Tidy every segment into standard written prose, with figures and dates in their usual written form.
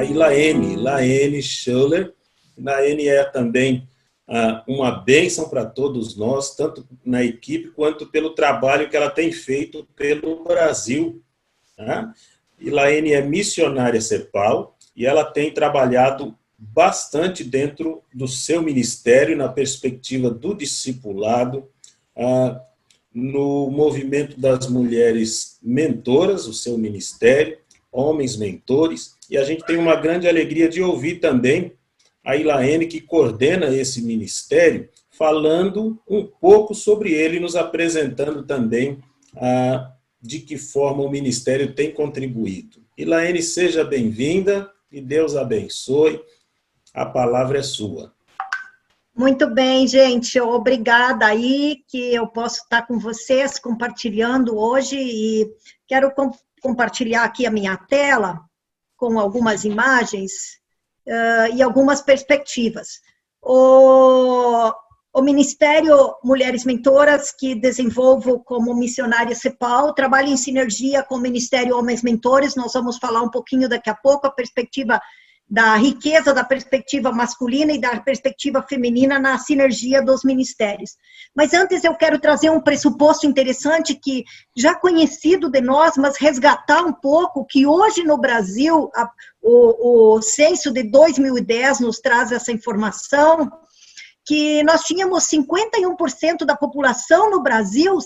a Ilaene Schuller. Ilaene é também uma bênção para todos nós, tanto na equipe quanto pelo trabalho que ela tem feito pelo Brasil. Tá? Ilaene é missionária CEPAL e ela tem trabalhado bastante dentro do seu ministério, na perspectiva do discipulado, no movimento das mulheres mentoras, o seu ministério, homens mentores, e a gente tem uma grande alegria de ouvir também a Ilaene, que coordena esse ministério, falando um pouco sobre ele, nos apresentando também de que forma o ministério tem contribuído. Ilaene, seja bem-vinda e Deus abençoe. A palavra é sua. Muito bem, gente. Obrigada aí que eu posso estar com vocês compartilhando hoje e quero compartilhar aqui a minha tela com algumas imagens e algumas perspectivas. O Ministério Mulheres Mentoras, que desenvolvo como missionária CEPAL, trabalha em sinergia com o Ministério Homens Mentores. Nós vamos falar um pouquinho daqui a pouco a perspectiva da riqueza da perspectiva masculina e da perspectiva feminina na sinergia dos ministérios. Mas antes eu quero trazer um pressuposto interessante que já conhecido de nós, mas resgatar um pouco, que hoje no Brasil, o censo de 2010 nos traz essa informação, que nós tínhamos 51% da população no Brasil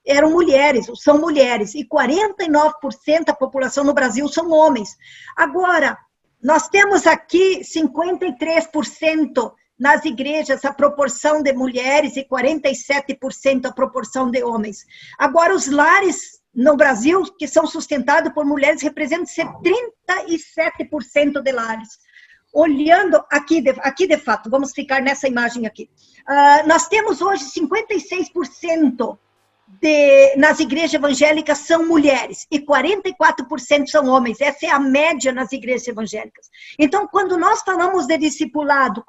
eram mulheres, são mulheres, e 49% da população no Brasil são homens. Agora, nós temos aqui 53% nas igrejas a proporção de mulheres e 47% a proporção de homens. Agora, os lares no Brasil, que são sustentados por mulheres, representam 37% de lares. Olhando aqui de fato, vamos ficar nessa imagem aqui. Nós temos hoje 56% nas igrejas evangélicas são mulheres e 44% são homens. Essa é a média nas igrejas evangélicas. Então, quando nós falamos de discipulado,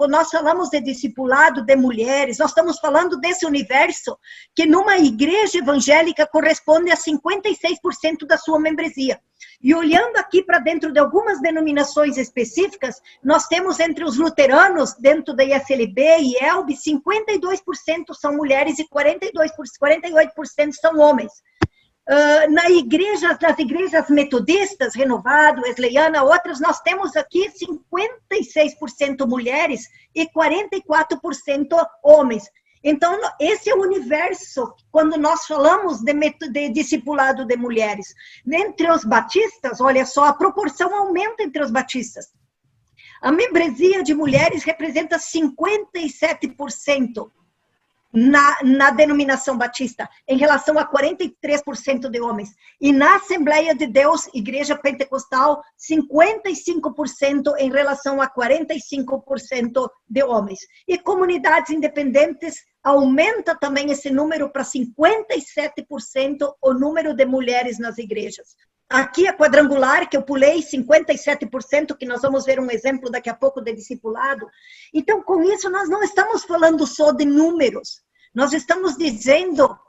de mulheres, nós estamos falando desse universo que numa igreja evangélica corresponde a 56% da sua membresia. E olhando aqui para dentro de algumas denominações específicas, nós temos entre os luteranos, dentro da ISLB e ELB, 52% são mulheres e 48% são homens. Nas igrejas metodistas, Renovado, Wesleyana, outras, nós temos aqui 56% mulheres e 44% homens. Então, esse é o universo, quando nós falamos de discipulado de mulheres. Entre os batistas, olha só, a proporção aumenta entre os batistas. A membresia de mulheres representa 57% na denominação batista, em relação a 43% de homens. E na Assembleia de Deus, Igreja Pentecostal, 55% em relação a 45% de homens. E comunidades independentes, aumenta também esse número para 57% o número de mulheres nas igrejas. Aqui a quadrangular, que eu pulei, 57%, que nós vamos ver um exemplo daqui a pouco de discipulado. Então, com isso, nós não estamos falando só de números. Nós estamos dizendo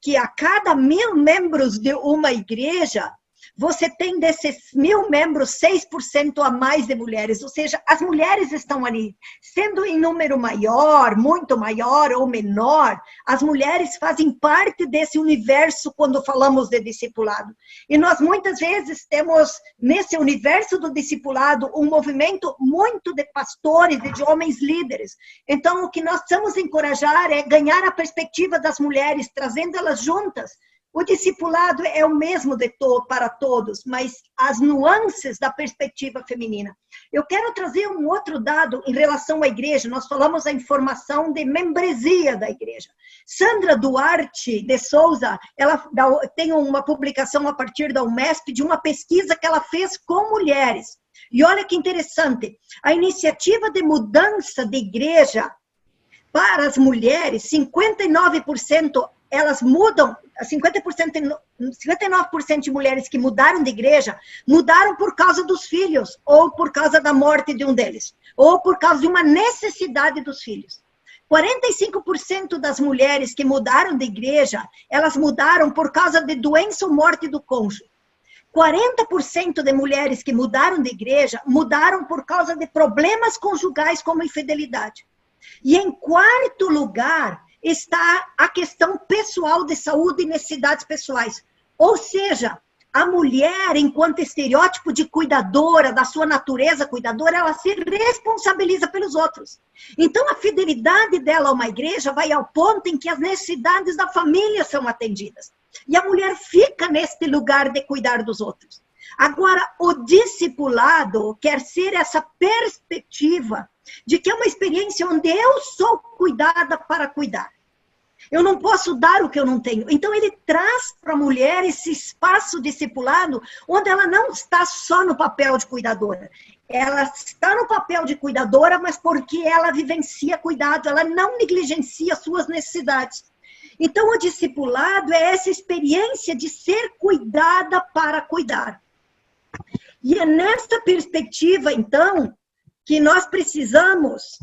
que a cada 1.000 membros de uma igreja, você tem desses 1.000 membros, 6% a mais de mulheres. Ou seja, as mulheres estão ali. Sendo em número maior, muito maior ou menor, as mulheres fazem parte desse universo quando falamos de discipulado. E nós muitas vezes temos, nesse universo do discipulado, um movimento muito de pastores e de homens líderes. Então, o que nós precisamos encorajar é ganhar a perspectiva das mulheres, trazendo elas juntas. O discipulado é o mesmo para todos, mas as nuances da perspectiva feminina. Eu quero trazer um outro dado em relação à igreja. Nós falamos da informação de membresia da igreja. Sandra Duarte de Souza, ela tem uma publicação a partir da UMESP de uma pesquisa que ela fez com mulheres. E olha que interessante, a iniciativa de mudança de igreja para as mulheres, 59%, elas mudam, 59% de mulheres que mudaram de igreja, mudaram por causa dos filhos, ou por causa da morte de um deles, ou por causa de uma necessidade dos filhos. 45% das mulheres que mudaram de igreja, elas mudaram por causa de doença ou morte do cônjuge. 40% de mulheres que mudaram de igreja, mudaram por causa de problemas conjugais como infidelidade. E em quarto lugar está a questão pessoal de saúde e necessidades pessoais. Ou seja, a mulher, enquanto estereótipo de cuidadora, da sua natureza cuidadora, ela se responsabiliza pelos outros. Então, a fidelidade dela a uma igreja vai ao ponto em que as necessidades da família são atendidas. E a mulher fica neste lugar de cuidar dos outros. Agora, o discipulado quer ser essa perspectiva de que é uma experiência onde eu sou cuidada para cuidar. Eu não posso dar o que eu não tenho. Então, ele traz para a mulher esse espaço discipulado, onde ela não está só no papel de cuidadora. Ela está no papel de cuidadora, mas porque ela vivencia cuidado, ela não negligencia suas necessidades. Então, o discipulado é essa experiência de ser cuidada para cuidar. E é nessa perspectiva, então, que nós precisamos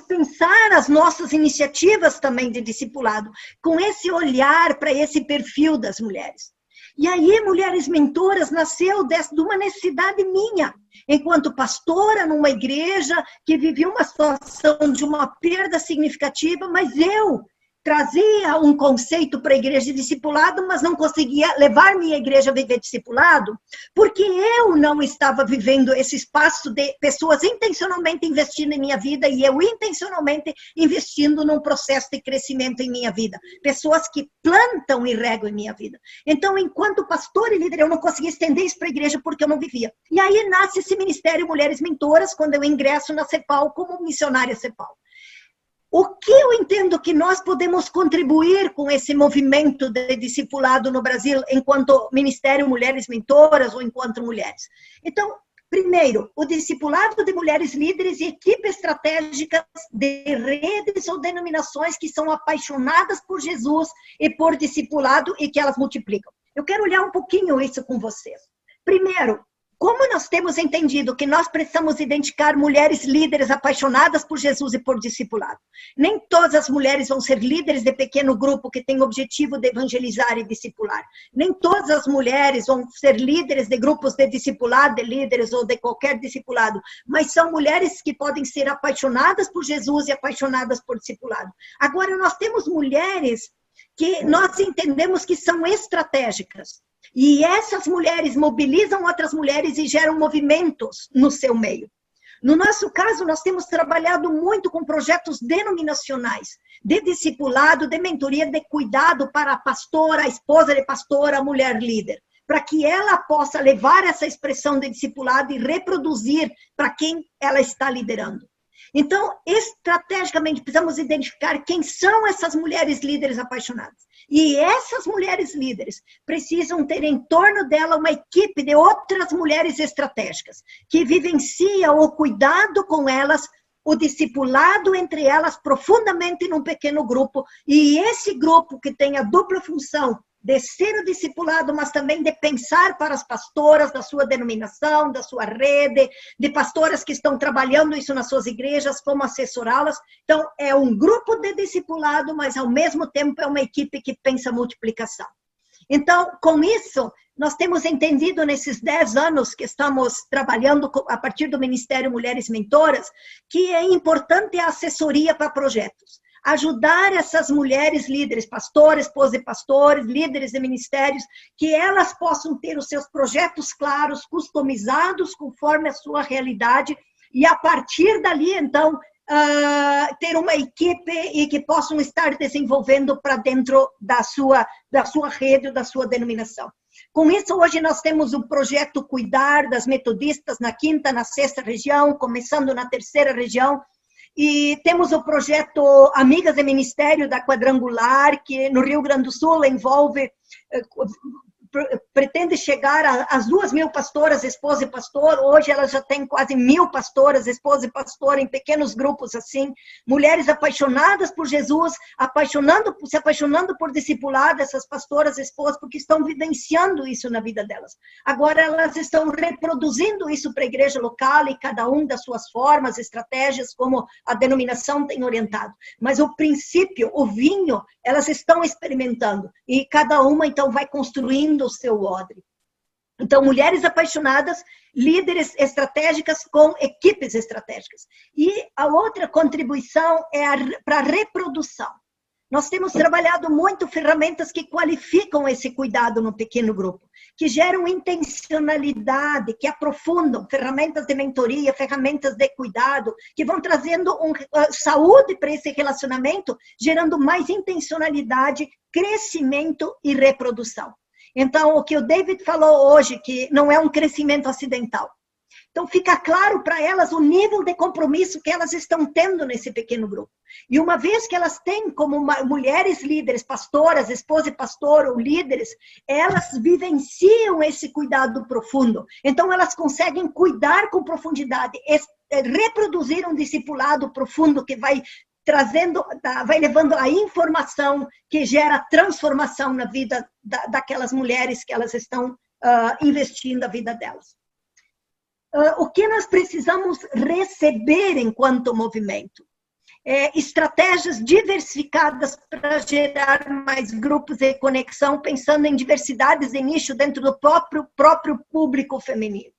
pensar as nossas iniciativas também de discipulado, com esse olhar para esse perfil das mulheres. E aí, Mulheres Mentoras nasceu de uma necessidade minha, enquanto pastora numa igreja que vivia uma situação de uma perda significativa, mas eu trazia um conceito para a igreja de discipulado, mas não conseguia levar minha igreja a viver discipulado, porque eu não estava vivendo esse espaço de pessoas intencionalmente investindo em minha vida e eu intencionalmente investindo num processo de crescimento em minha vida. Pessoas que plantam e regam em minha vida. Então, enquanto pastor e líder, eu não conseguia estender isso para a igreja porque eu não vivia. E aí nasce esse Ministério Mulheres Mentoras, quando eu ingresso na CEPAL como missionária CEPAL. O que eu entendo que nós podemos contribuir com esse movimento de discipulado no Brasil enquanto Ministério Mulheres Mentoras ou enquanto mulheres? Então, primeiro, o discipulado de mulheres líderes e equipes estratégicas de redes ou denominações que são apaixonadas por Jesus e por discipulado e que elas multiplicam. Eu quero olhar um pouquinho isso com vocês. Primeiro, como nós temos entendido que nós precisamos identificar mulheres líderes apaixonadas por Jesus e por discipulado. Nem todas as mulheres vão ser líderes de pequeno grupo que tem o objetivo de evangelizar e discipular. Nem todas as mulheres vão ser líderes de grupos de discipulado, de líderes ou de qualquer discipulado. Mas são mulheres que podem ser apaixonadas por Jesus e apaixonadas por discipulado. Agora, nós temos mulheres que nós entendemos que são estratégicas. E essas mulheres mobilizam outras mulheres e geram movimentos no seu meio. No nosso caso, nós temos trabalhado muito com projetos denominacionais, de discipulado, de mentoria, de cuidado para a pastora, a esposa de pastora, a mulher líder, para que ela possa levar essa expressão de discipulado e reproduzir para quem ela está liderando. Então, estrategicamente, precisamos identificar quem são essas mulheres líderes apaixonadas. E essas mulheres líderes precisam ter em torno dela uma equipe de outras mulheres estratégicas, que vivenciam o cuidado com elas, o discipulado entre elas profundamente num pequeno grupo. E esse grupo que tem a dupla função de ser o discipulado, mas também de pensar para as pastoras da sua denominação, da sua rede, de pastoras que estão trabalhando isso nas suas igrejas, como assessorá-las. Então, é um grupo de discipulado, mas ao mesmo tempo é uma equipe que pensa multiplicação. Então, com isso, nós temos entendido nesses 10 anos que estamos trabalhando a partir do Ministério Mulheres Mentoras, que é importante a assessoria para projetos. Ajudar essas mulheres líderes, pastores, esposas de pastores, líderes de ministérios, que elas possam ter os seus projetos claros, customizados conforme a sua realidade, e a partir dali, então, ter uma equipe e que possam estar desenvolvendo para dentro da sua rede, da sua denominação. Com isso, hoje nós temos o projeto Cuidar das Metodistas na 5ª, na 6ª região, começando na 3ª região, e temos o projeto Amigas de Ministério da Quadrangular, que no Rio Grande do Sul envolve, pretende chegar às 2.000 pastoras, esposa e pastor. Hoje ela já tem quase 1.000 pastoras, esposa e pastor, em pequenos grupos assim. Mulheres apaixonadas por Jesus, se apaixonando por discipulado, essas pastoras, esposas, porque estão vivenciando isso na vida delas. Agora elas estão reproduzindo isso para a igreja local e cada um das suas formas, estratégias, como a denominação tem orientado. Mas o princípio, o vinho, elas estão experimentando. E cada uma, então, vai construindo enchendo o seu odre. Então, mulheres apaixonadas, líderes estratégicas com equipes estratégicas. E a outra contribuição é para a reprodução. Nós temos trabalhado muito ferramentas que qualificam esse cuidado no pequeno grupo, que geram intencionalidade, que aprofundam, ferramentas de mentoria, ferramentas de cuidado, que vão trazendo saúde para esse relacionamento, gerando mais intencionalidade, crescimento e reprodução. Então, o que o David falou hoje, que não é um crescimento acidental. Então, fica claro para elas o nível de compromisso que elas estão tendo nesse pequeno grupo. E uma vez que elas têm como mulheres líderes, pastoras, esposa e pastor ou líderes, elas vivenciam esse cuidado profundo. Então, elas conseguem cuidar com profundidade, reproduzir um discipulado profundo que vai trazendo, vai levando a informação que gera transformação na vida daquelas mulheres que elas estão investindo a vida delas. O que nós precisamos receber enquanto movimento? Estratégias diversificadas para gerar mais grupos de conexão, pensando em diversidades de nicho dentro do próprio público feminino.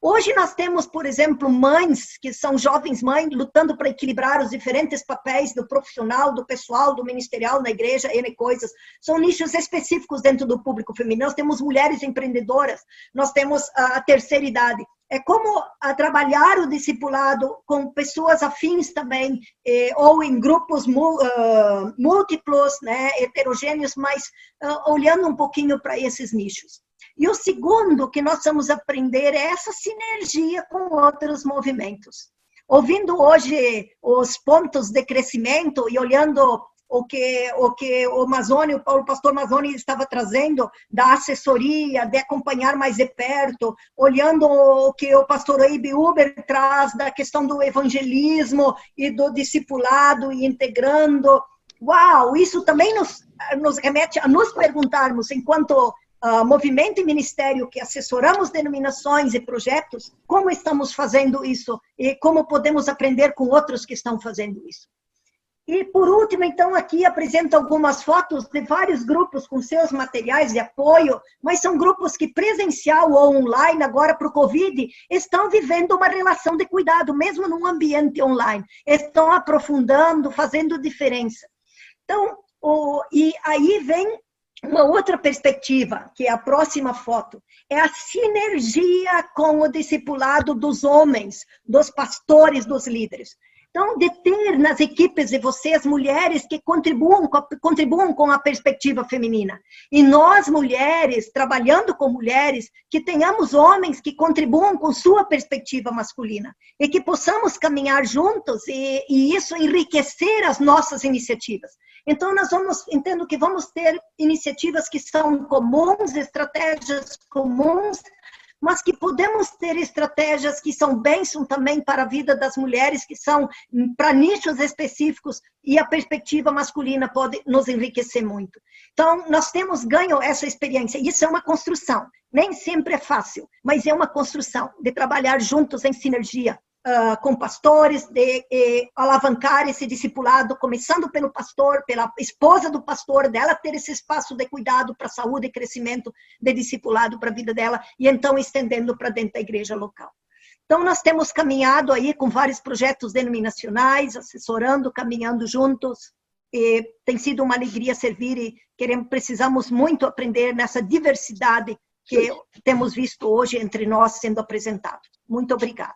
Hoje nós temos, por exemplo, mães, que são jovens mães, lutando para equilibrar os diferentes papéis do profissional, do pessoal, do ministerial na igreja, N coisas. São nichos específicos dentro do público feminino. Nós temos mulheres empreendedoras, nós temos a terceira idade. É como trabalhar o discipulado com pessoas afins também, ou em grupos múltiplos, né, heterogêneos, mas olhando um pouquinho para esses nichos. E o segundo que nós vamos aprender é essa sinergia com outros movimentos. Ouvindo hoje os pontos de crescimento e olhando o que o pastor Mazzoni estava trazendo da assessoria, de acompanhar mais de perto, olhando o que o pastor Eibe Uber traz da questão do evangelismo e do discipulado e integrando. Uau, isso também nos remete a nos perguntarmos, enquanto movimento e ministério que assessoramos denominações e projetos, como estamos fazendo isso e como podemos aprender com outros que estão fazendo isso. E, por último, então, aqui apresento algumas fotos de vários grupos com seus materiais de apoio, mas são grupos que, presencial ou online, agora para o Covid, estão vivendo uma relação de cuidado, mesmo num ambiente online. Estão aprofundando, fazendo diferença. Então, e aí vem uma outra perspectiva, que é a próxima foto, é a sinergia com o discipulado dos homens, dos pastores, dos líderes. Então, de ter nas equipes de vocês mulheres que contribuam com a perspectiva feminina. E nós, mulheres, trabalhando com mulheres, que tenhamos homens que contribuam com sua perspectiva masculina. E que possamos caminhar juntos e isso enriquecer as nossas iniciativas. Então, entendo que vamos ter iniciativas que são comuns, estratégias comuns, mas que podemos ter estratégias que são bênção também para a vida das mulheres, que são para nichos específicos, e a perspectiva masculina pode nos enriquecer muito. Então, nós temos ganho essa experiência, e isso é uma construção. Nem sempre é fácil, mas é uma construção de trabalhar juntos em sinergia com pastores, de alavancar esse discipulado, começando pelo pastor, pela esposa do pastor, dela ter esse espaço de cuidado para a saúde e crescimento de discipulado para a vida dela, e então estendendo para dentro da igreja local. Então, nós temos caminhado aí com vários projetos denominacionais, assessorando, caminhando juntos, e tem sido uma alegria servir e precisamos muito aprender nessa diversidade que temos visto hoje entre nós sendo apresentado. Muito obrigada.